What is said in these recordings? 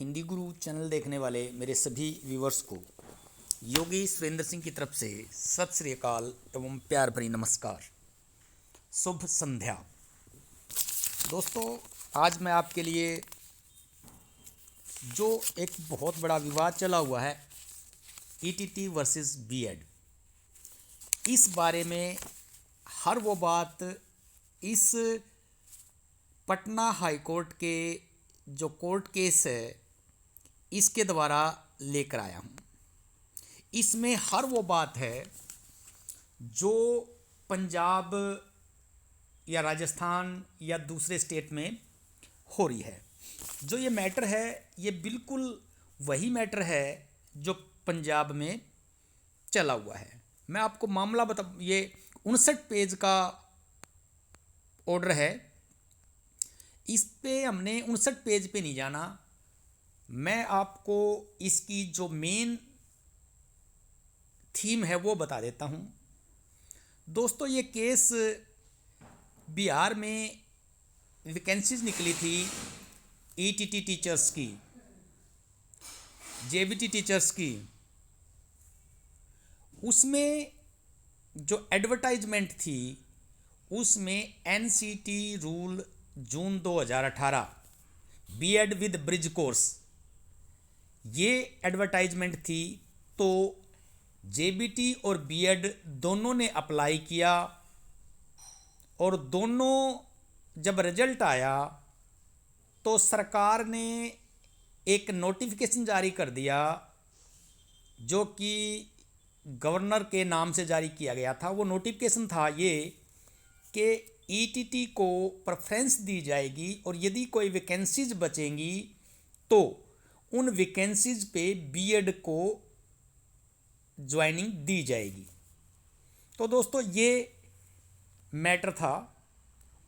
हिंदी गुरु channel देखने वाले मेरे सभी व्यूवर्स को योगी सुरेंद्र सिंह की तरफ से सत श्री अकाल एवं प्यार भरी नमस्कार, शुभ संध्या। दोस्तों, आज मैं आपके लिए जो एक बहुत बड़ा विवाद चला हुआ है ईटीटी वर्सेस बीएड, इस बारे में हर वो बात इस पटना हाई कोर्ट के जो कोर्ट केस है इसके द्वारा लेकर आया हूँ। इसमें हर वो बात है जो पंजाब या राजस्थान या दूसरे स्टेट में हो रही है। जो ये मैटर है ये बिल्कुल वही मैटर है जो पंजाब में चला हुआ है। मैं आपको मामला ये 59 पेज का ऑर्डर है। इस पे हमने 59 पेज पे नहीं जाना, मैं आपको इसकी जो मेन थीम है वो बता देता हूँ। दोस्तों, ये केस बिहार में वैकेंसीज निकली थी ईटीटी टीचर्स की, जेबीटी टीचर्स की। उसमें जो एडवर्टाइजमेंट थी उसमें NCT rule June 2018 BEd with bridge course ये एडवर्टाइजमेंट थी। तो जेबीटी और बीएड दोनों ने अप्लाई किया और दोनों जब रिजल्ट आया तो सरकार ने एक नोटिफिकेशन जारी कर दिया जो कि गवर्नर के नाम से जारी किया गया था। वो नोटिफिकेशन था ये कि ईटीटी को प्रेफरेंस दी जाएगी और यदि कोई वैकेंसीज बचेंगी तो उन वैकेंसीज पे बीएड को ज्वाइनिंग दी जाएगी। तो दोस्तों, ये मैटर था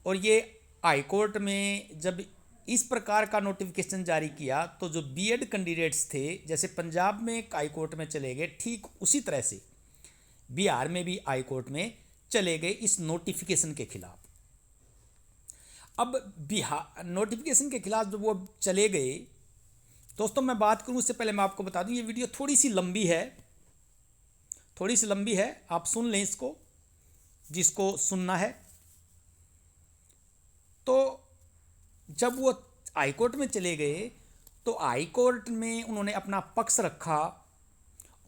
और ये हाई कोर्ट में जब इस प्रकार का नोटिफिकेशन जारी किया तो जो बीएड कैंडिडेट्स थे, जैसे पंजाब में हाई कोर्ट में चले गए, ठीक उसी तरह से बिहार में भी हाई कोर्ट में चले गए इस नोटिफिकेशन के खिलाफ। अब बिहार नोटिफिकेशन के खिलाफ जब वो चले गए, दोस्तों मैं बात करूं उससे पहले मैं आपको बता दूं ये वीडियो थोड़ी सी लंबी है, आप सुन लें इसको जिसको सुनना है। तो जब वो हाई कोर्ट में चले गए तो हाई कोर्ट में उन्होंने अपना पक्ष रखा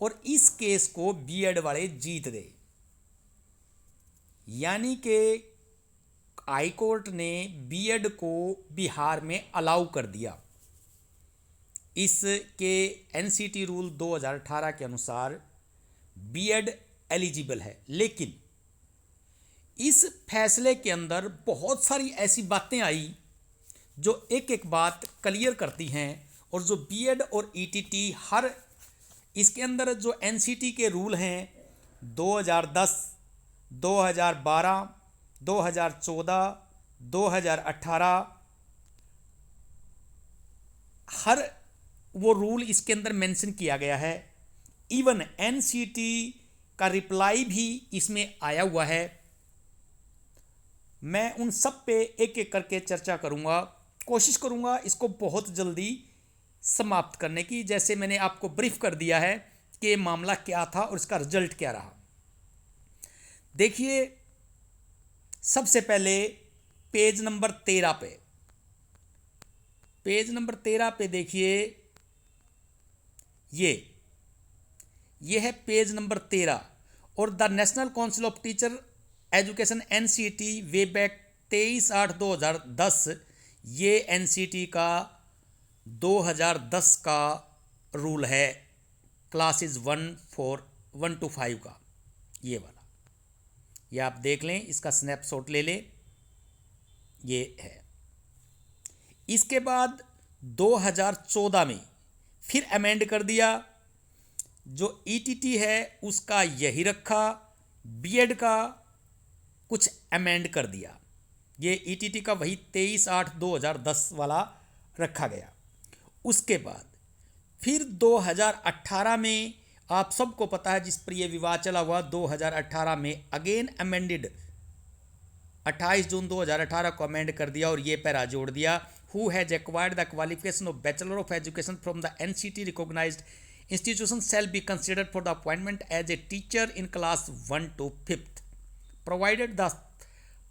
और इस केस को बीएड वाले जीत गए। यानी कि हाई कोर्ट ने बीएड को बिहार में अलाउ कर दिया। इसके एनसीटी रूल 2018 के अनुसार बीएड एलिजिबल है। लेकिन इस फैसले के अंदर बहुत सारी ऐसी बातें आई जो एक एक बात क्लियर करती हैं। और जो बीएड और ईटीटी हर इसके अंदर जो एनसीटी के रूल हैं 2010, 2012, 2014, 2018 हर वो रूल इसके अंदर मेंशन किया गया है। इवन एनसीटी का रिप्लाई भी इसमें आया हुआ है। मैं उन सब पे एक एक करके चर्चा करूंगा, कोशिश करूंगा इसको बहुत जल्दी समाप्त करने की। जैसे मैंने आपको ब्रीफ कर दिया है कि मामला क्या था और इसका रिजल्ट क्या रहा। देखिए, सबसे पहले पेज नंबर 13 पे देखिए, ये है पेज नंबर 13 और the national council of teacher education NCT way back 23/8/2010, ये एनसीटी का 2010 का रूल है, क्लासेस 1 to 5 का ये वाला। ये आप देख लें, इसका स्नैपशॉट ले लें, ये है। इसके बाद 2014 में फिर अमेंड कर दिया। जो ईटीटी है उसका यही रखा, बीएड का कुछ अमेंड कर दिया। ये ईटीटी का वही 23/8/2010 वाला रखा गया। उसके बाद फिर 2018 में आप सबको पता है जिस पर यह विवाद चला हुआ, 2018 में अगेन अमेंडेड 28 जून 2018 को अमेंड कर दिया और ये पैरा जोड़ दिया who has acquired the qualification of Bachelor of Education from the NCT recognized institution shall be considered for the appointment as a teacher in class 1 to 5th, provided the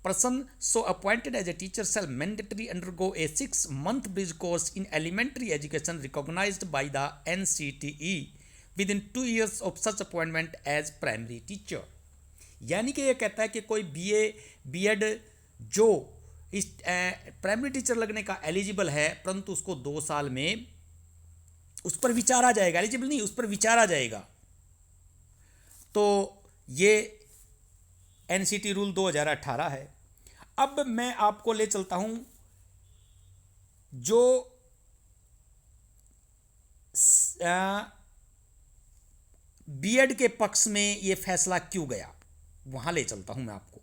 person so appointed as a teacher shall mandatorily undergo a 6-month bridge course in elementary education recognized by the NCTE within 2 years of such appointment as primary teacher। यानी कि ये कहता है कि कोई BEd जो इस primary teacher लगने का एलिजिबल है, परंतु उसको 2 साल में उस पर विचारा जाएगा, एलिजिबल नहीं, उस पर विचारा जाएगा। तो ये एनसीटी रूल 2018 है। अब मैं आपको ले चलता हूं जो बीएड के पक्ष में ये फैसला क्यों गया, वहां ले चलता हूं मैं आपको।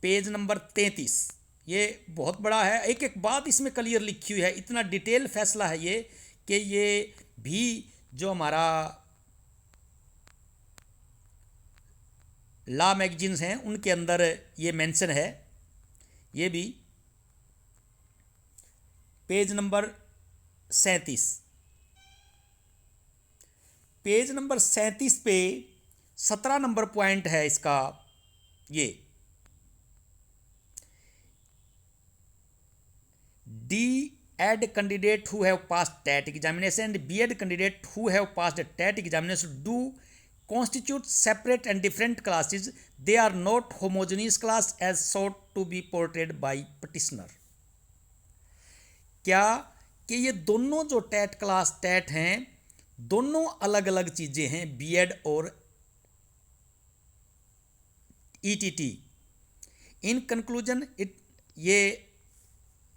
पेज नंबर 33, ये बहुत बड़ा है, एक एक बात इसमें क्लियर लिखी हुई है, इतना डिटेल फैसला है ये कि ये भी जो हमारा लॉ मैगजीन्स हैं उनके अंदर ये मेंशन है। ये भी पेज नंबर 37, पेज नंबर 37 पे 17 नंबर पॉइंट है इसका। ये D.Ed candidate who have passed TET examination and B.Ed candidate who have passed TET examination do constitute separate and different classes. They are not homogeneous class as sought to be portrayed by petitioner। क्या कि ये दोनों जो TET class TET हैं दोनों अलग अलग चीजें हैं, बीएड और ईटीटी। इन कंक्लूजन ये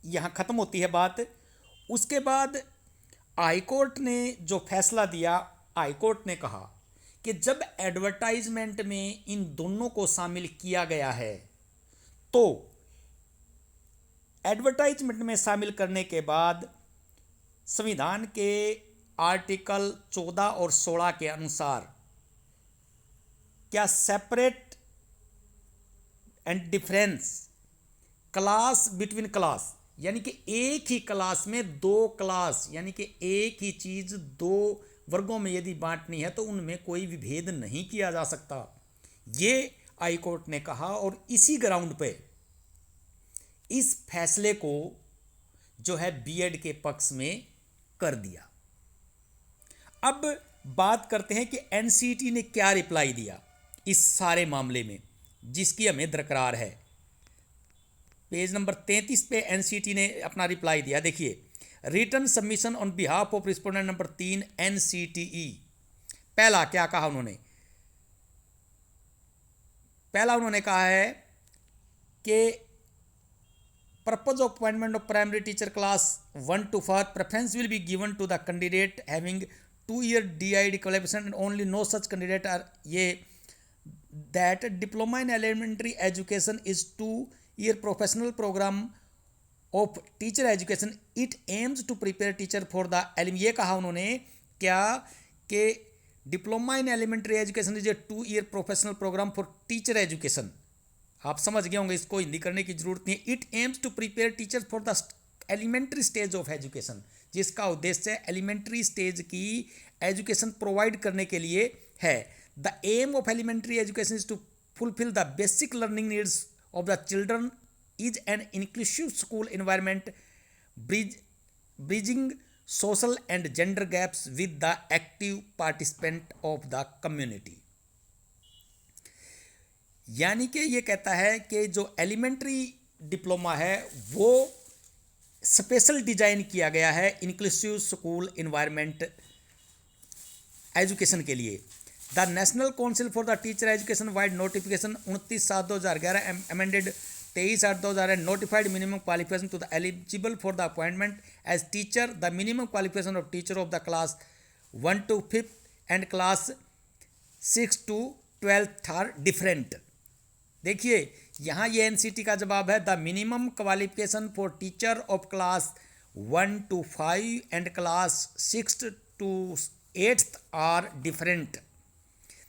यहाँ ख़त्म होती है बात। उसके बाद हाईकोर्ट ने जो फैसला दिया, हाईकोर्ट ने कहा कि जब एडवर्टाइजमेंट में इन दोनों को शामिल किया गया है तो एडवर्टाइजमेंट में शामिल करने के बाद संविधान के आर्टिकल 14 और 16 के अनुसार क्या separate and difference class between class, यानी कि एक ही क्लास में 2 क्लास, यानी कि एक ही चीज़ 2 वर्गों में यदि बांटनी है तो उनमें कोई विभेद नहीं किया जा सकता, ये हाई कोर्ट ने कहा। और इसी ग्राउंड पे इस फैसले को जो है बीएड के पक्ष में कर दिया। अब बात करते हैं कि एनसीटी ने क्या रिप्लाई दिया इस सारे मामले में, जिसकी हमें दरकार है। पेज नंबर 33 पे एनसीटी ने अपना रिप्लाई दिया। देखिए, return submission on behalf of respondent number 3 NCTE. पहला क्या कहा उन्होंने, पहला उन्होंने कहा है कि purpose of appointment of primary teacher class 1 to 4 preference will be given to the candidate having 2 year DID qualification and only no such candidate are ये that diploma in elementary education is 2 year professional program of teacher education, it aims to prepare teacher for the ये कहा उन्होंने क्या कि diploma in elementary education is a 2 year professional programme for teacher education. आप समझ गए होंगे, इसको हिंदी करने की जरूरत नहीं है। It aims to prepare teacher for the elementary stage of education, जिसका उद्देश्य एलिमेंट्री स्टेज की एजुकेशन प्रोवाइड करने के लिए है। The aim of elementary education is to fulfil the basic learning needs of the children is an inclusive school environment bridging social and gender gaps with the active participant of the community। यानी कि ये कहता है कि जो elementary diploma है वो special design किया गया है इंक्लूसिव स्कूल इन्वायरमेंट एजुकेशन के लिए। The national council for the teacher education vide notification 29/7/2011 amended 23/8/2000 notified minimum qualification to the eligible for the appointment as teacher. The minimum qualification of teacher of the class 1 to 5th and class 6 to 12th are different। देखिए यहाँ ये NCT का जवाब है, the minimum qualification for teacher of class 1 to 5 and class 6 to 8th are different.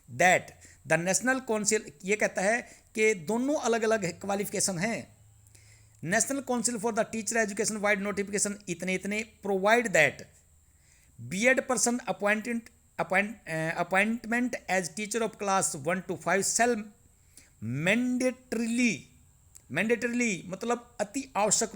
That the national council ये कहता है कि दोनों अलग अलग क्वालिफिकेशन हैं। National council for the teacher education vide notification इतने provide that BEd person appointment as teacher of class 1 to 5 shall mandatorily मतलब अति आवश्यक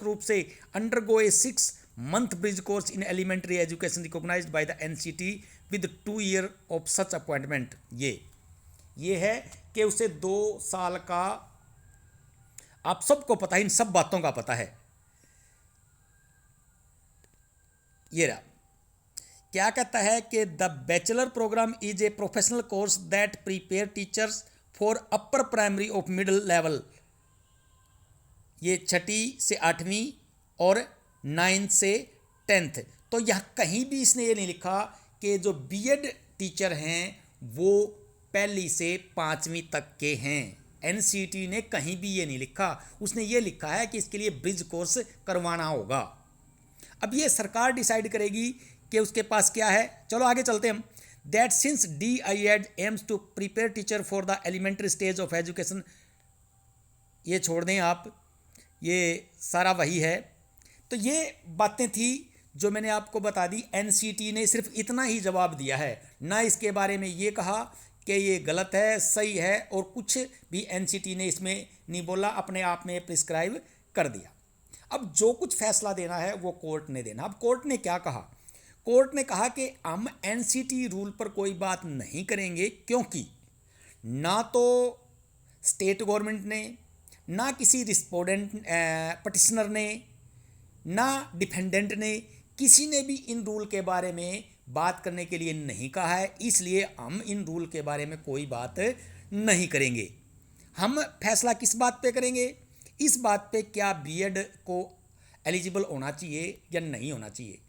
रूप से undergo a 6 month bridge course in elementary education recognised by the NCT with 2 year of such appointment. ये है कि उसे 2 साल का, आप सबको पता है, इन सब बातों का पता है। ये रहा, क्या कहता है कि the bachelor programme is a professional course that prepare teachers for upper primary of middle level. ये 6ठी से 8वीं और 9th से 10th। तो यहाँ कहीं भी इसने ये नहीं लिखा कि जो बीएड टीचर हैं वो 1ली से 5वीं तक के हैं। एनसीटी ने कहीं भी ये नहीं लिखा, उसने ये लिखा है कि इसके लिए ब्रिज कोर्स करवाना होगा। अब ये सरकार डिसाइड करेगी कि उसके पास क्या है। चलो आगे चलते हम। That since DIED aims to prepare teacher for the elementary stage of education, ये छोड़ दें आप, ये सारा वही है। तो ये बातें थी जो मैंने आपको बता दी। एनसीटी ने सिर्फ इतना ही जवाब दिया है, ना इसके बारे में ये कहा कि ये गलत है, सही है, और कुछ भी एनसीटी ने इसमें नहीं बोला, अपने आप में प्रिस्क्राइब कर दिया। अब जो कुछ फैसला देना है वो कोर्ट ने देना। अब कोर्ट ने क्या कहा? कोर्ट ने कहा कि हम एनसीटी रूल पर कोई बात नहीं करेंगे, क्योंकि ना तो स्टेट गवर्नमेंट ने, ना किसी रिस्पोंडेंट पटिशनर ने, ना डिफेंडेंट ने, किसी ने भी इन रूल के बारे में बात करने के लिए नहीं कहा है। इसलिए हम इन रूल के बारे में कोई बात नहीं करेंगे। हम फैसला किस बात पे करेंगे? इस बात पे क्या बीएड को एलिजिबल होना चाहिए या नहीं होना चाहिए।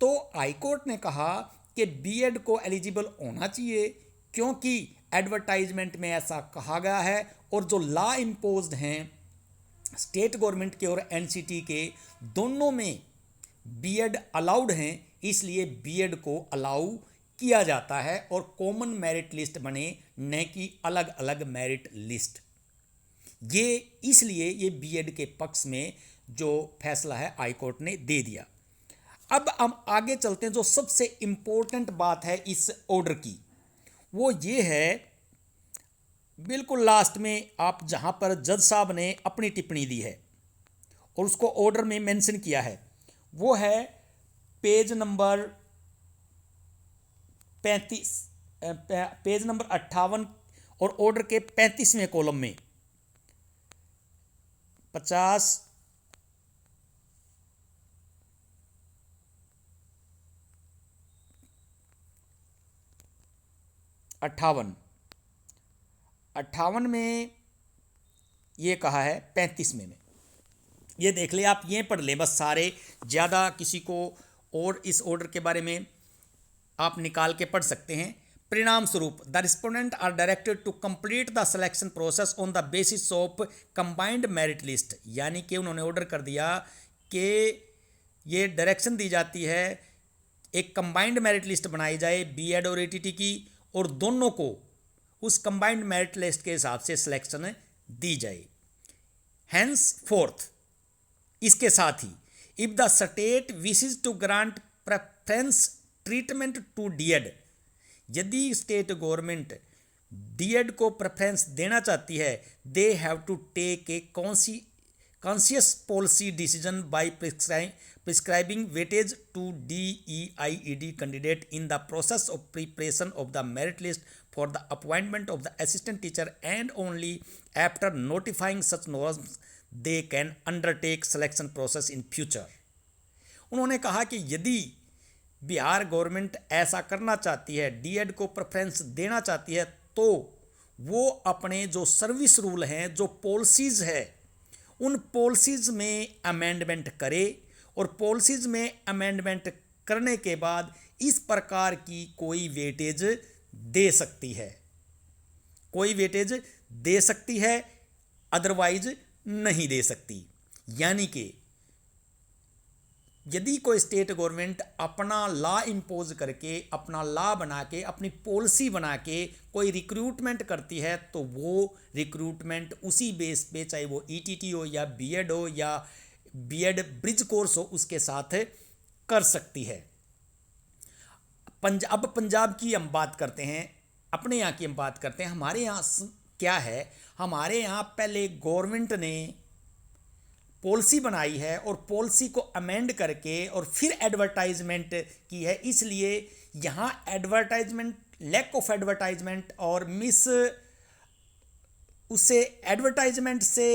तो हाई कोर्ट ने कहा कि बीएड को एलिजिबल होना चाहिए, क्योंकि एडवर्टाइजमेंट में ऐसा कहा गया है, और जो लॉ इम्पोज्ड हैं स्टेट गवर्नमेंट के और एनसीटी के, दोनों में बीएड अलाउड हैं, इसलिए बीएड को अलाउ किया जाता है और कॉमन मेरिट लिस्ट बने, न कि अलग अलग मेरिट लिस्ट। ये इसलिए ये बीएड के पक्ष में जो फैसला है हाई कोर्ट ने दे दिया। अब हम आगे चलते हैं। जो सबसे इम्पोर्टेंट बात है इस ऑर्डर की, वो ये है बिल्कुल लास्ट में, आप जहां पर जज साहब ने अपनी टिप्पणी दी है और उसको ऑर्डर में मेंशन किया है, वो है पेज नंबर 35, पेज नंबर 58 और ऑर्डर के 35वें कॉलम में 50, 58 में ये कहा है, 35वें में ये देख ले, आप ये पढ़ लें बस सारे, ज़्यादा किसी को और इस ऑर्डर के बारे में आप निकाल के पढ़ सकते हैं। परिणाम स्वरूप the respondent are directed to complete the selection process on the basis of combined merit list. यानी कि उन्होंने ऑर्डर कर दिया कि ये डायरेक्शन दी जाती है एक कंबाइंड मेरिट लिस्ट बनाई जाए बीएड और एटीटी की, और दोनों को उस कंबाइंड मेरिट लिस्ट के हिसाब से सिलेक्शन दी जाए। हैंस फोर्थ, इसके साथ ही if the state wishes to grant preference treatment to DEd, यदि स्टेट गवर्नमेंट डीएड को प्रेफरेंस देना चाहती है, they have to take a conscious policy decision by prescribing weightage to DEIED candidate in the process of preparation of the merit list for the appointment of the assistant teacher, and only after notifying such norms they can undertake selection process in future। उन्होंने कहा कि यदि Bihar government ऐसा करना चाहती है, DEd को preference देना चाहती है, तो वो अपने जो सर्विस रूल हैं, जो पॉलिसीज़ है, उन पॉलिसीज़ में अमेंडमेंट करे, और पॉलिसीज़ में अमेंडमेंट करने के बाद इस प्रकार की कोई वेटेज दे सकती है, कोई वेटेज दे सकती है, अदरवाइज नहीं दे सकती। यानी कि यदि कोई स्टेट गवर्नमेंट अपना लॉ इम्पोज करके, अपना लॉ बना के, अपनी पॉलिसी बना के कोई रिक्रूटमेंट करती है तो वो रिक्रूटमेंट उसी बेस पे, चाहे वो ईटीटी हो या बीएड हो या बीएड ब्रिज कोर्स हो, उसके साथ कर सकती है। अब पंजाब की हम बात करते हैं, अपने यहाँ की हम बात करते हैं। हमारे यहाँ क्या है, हमारे यहाँ पहले गवर्नमेंट ने पॉलिसी बनाई है और पॉलिसी को अमेंड करके और फिर एडवर्टाइजमेंट की है। इसलिए यहाँ एडवर्टाइजमेंट, लैक ऑफ एडवर्टाइजमेंट और उससे एडवर्टाइजमेंट से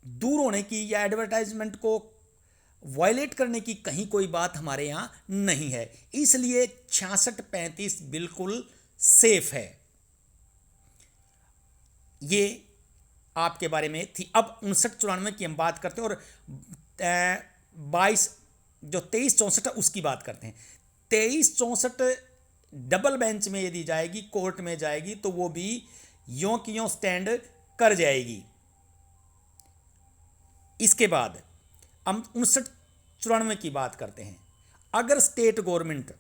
दूर होने की या एडवर्टाइजमेंट को वायलेट करने की कहीं कोई बात हमारे यहाँ नहीं है। इसलिए 66-35 बिल्कुल सेफ है। ये आपके बारे में थी। अब 59-94 की हम बात करते हैं और 23-64 है उसकी बात करते हैं। 23-64 डबल बेंच में यदि जाएगी, कोर्ट में जाएगी, तो वो भी यों की यों स्टैंड कर जाएगी। इसके बाद हम 59-94 की बात करते हैं। अगर स्टेट गवर्नमेंट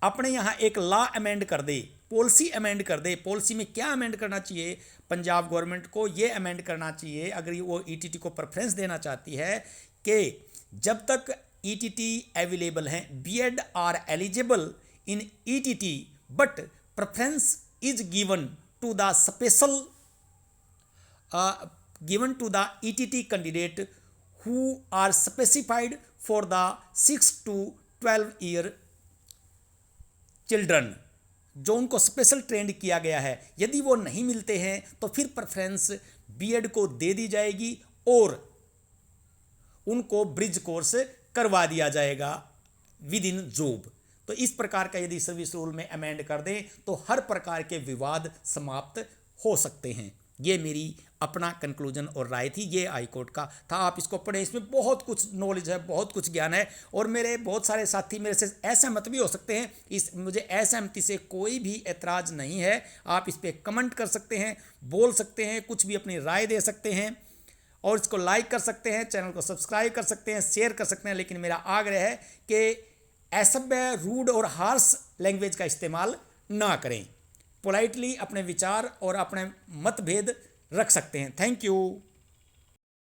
अपने यहाँ एक लॉ अमेंड कर दे, पॉलिसी अमेंड कर दे, पॉलिसी में क्या अमेंड करना चाहिए, पंजाब गवर्नमेंट को ये अमेंड करना चाहिए, अगर वो ईटीटी को प्रेफरेंस देना चाहती है कि जब तक ईटीटी अवेलेबल हैं, BEd are eligible in ETT but preference is given to the special given to the ETT candidate who are specified for the 6 to 12 year children, जो उनको स्पेशल ट्रेंड किया गया है। यदि वो नहीं मिलते हैं तो फिर प्रेफरेंस बीएड को दे दी जाएगी और उनको ब्रिज कोर्स करवा दिया जाएगा विद इन जॉब। तो इस प्रकार का यदि सर्विस रूल में अमेंड कर दें तो हर प्रकार के विवाद समाप्त हो सकते हैं। ये मेरी अपना कंक्लूजन और राय थी, ये हाई कोर्ट का था। आप इसको पढ़ें, इसमें बहुत कुछ नॉलेज है, बहुत कुछ ज्ञान है। और मेरे बहुत सारे साथी मेरे से असहमत भी हो सकते हैं, मुझे असहमति से कोई भी ऐतराज़ नहीं है। आप इस पर कमेंट कर सकते हैं, बोल सकते हैं, कुछ भी अपनी राय दे सकते हैं और इसको लाइक कर सकते हैं, चैनल को सब्सक्राइब कर सकते हैं, शेयर कर सकते हैं। लेकिन मेरा आग्रह है कि असभ्य, रूड और हार्श लैंग्वेज का इस्तेमाल ना करें। पोलाइटली अपने विचार और अपने मतभेद रख सकते हैं। Thank you.